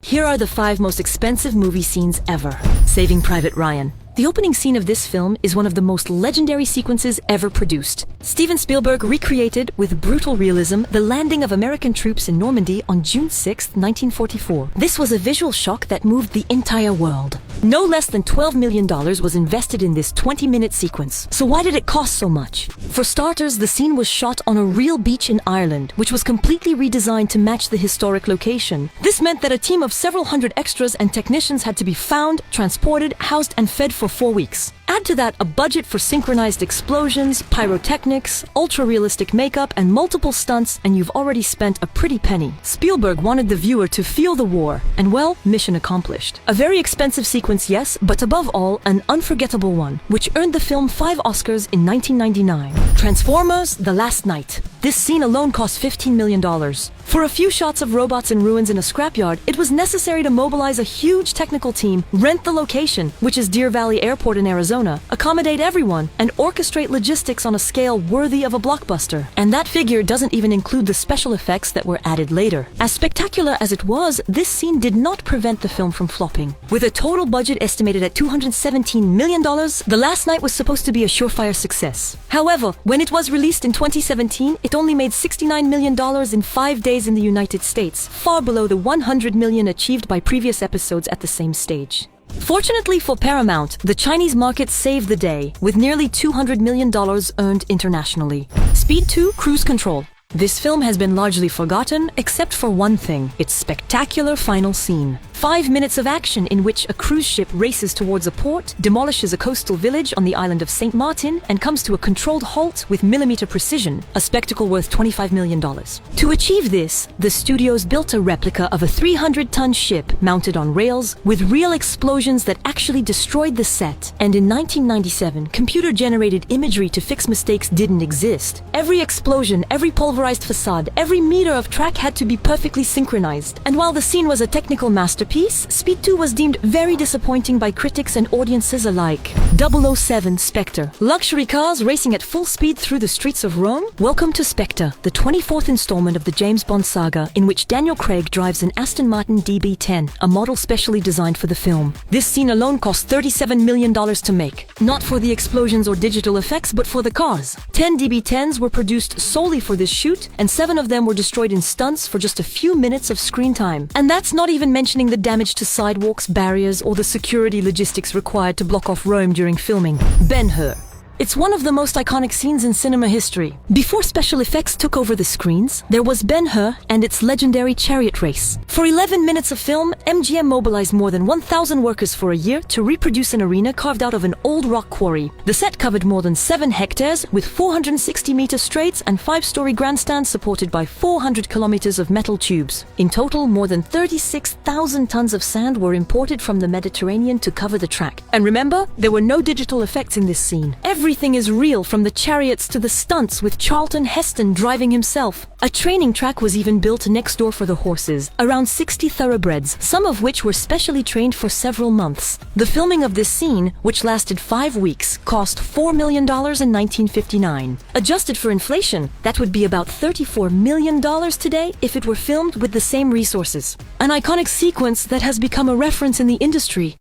Here are the 5 most expensive movie scenes ever. Saving Private Ryan. The opening scene of this film is one of the most legendary sequences ever produced. Steven Spielberg recreated, with brutal realism, the landing of American troops in Normandy on June 6, 1944. This was a visual shock that moved the entire world. No less than $12 million was invested in this 20-minute sequence. So why did it cost so much? For starters, the scene was shot on a real beach in Ireland, which was completely redesigned to match the historic location. This meant that a team of several hundred extras and technicians had to be found, transported, housed, and fed for 4 weeks. Add to that a budget for synchronized explosions, pyrotechnics, ultra-realistic makeup, and multiple stunts, and you've already spent a pretty penny. Spielberg wanted the viewer to feel the war, and well, mission accomplished. A very expensive sequence, yes, but above all, an unforgettable one, which earned the film 5 Oscars in 1999. Transformers: The Last Knight. This scene alone cost $15 million. For a few shots of robots in ruins in a scrapyard, it was necessary to mobilize a huge technical team, rent the location, which is Deer Valley Airport in Arizona, accommodate everyone, and orchestrate logistics on a scale worthy of a blockbuster. And that figure doesn't even include the special effects that were added later. As spectacular as it was, this scene did not prevent the film from flopping. With a total budget estimated at $217 million, The Last Knight was supposed to be a surefire success. However, when it was released in 2017, it only made $69 million in 5 days in the United States, far below the $100 million achieved by previous episodes at the same stage. Fortunately for Paramount, the Chinese market saved the day, with nearly $200 million earned internationally. Speed 2: Cruise Control. This film has been largely forgotten, except for one thing: its spectacular final scene. 5 minutes of action in which a cruise ship races towards a port, demolishes a coastal village on the island of St. Martin, and comes to a controlled halt with millimeter precision, a spectacle worth $25 million. To achieve this, the studios built a replica of a 300-ton ship mounted on rails, with real explosions that actually destroyed the set. And in 1997, computer-generated imagery to fix mistakes didn't exist. Every explosion, every pulverized facade, every meter of track had to be perfectly synchronized. And while the scene was a technical masterpiece, Speed 2 was deemed very disappointing by critics and audiences alike. 007 Spectre. Luxury cars racing at full speed through the streets of Rome? Welcome to Spectre, the 24th installment of the James Bond saga, in which Daniel Craig drives an Aston Martin DB10, a model specially designed for the film. This scene alone cost $37 million to make. Not for the explosions or digital effects, but for the cars. 10 DB10s were produced solely for this shoot, and 7 of them were destroyed in stunts for just a few minutes of screen time. And that's not even mentioning the damage to sidewalks, barriers, or the security logistics required to block off Rome during filming. Ben-Hur. It's one of the most iconic scenes in cinema history. Before special effects took over the screens, there was Ben-Hur and its legendary chariot race. For 11 minutes of film, MGM mobilized more than 1,000 workers for a year to reproduce an arena carved out of an old rock quarry. The set covered more than 7 hectares, with 460-meter straights and 5-story grandstands supported by 400 kilometers of metal tubes. In total, more than 36,000 tons of sand were imported from the Mediterranean to cover the track. And remember, there were no digital effects in this scene. Everything is real, from the chariots to the stunts, with Charlton Heston driving himself. A training track was even built next door for the horses, around 60 thoroughbreds, some of which were specially trained for several months. The filming of this scene, which lasted 5 weeks, cost $4 million in 1959. Adjusted for inflation, that would be about $34 million today if it were filmed with the same resources. An iconic sequence that has become a reference in the industry.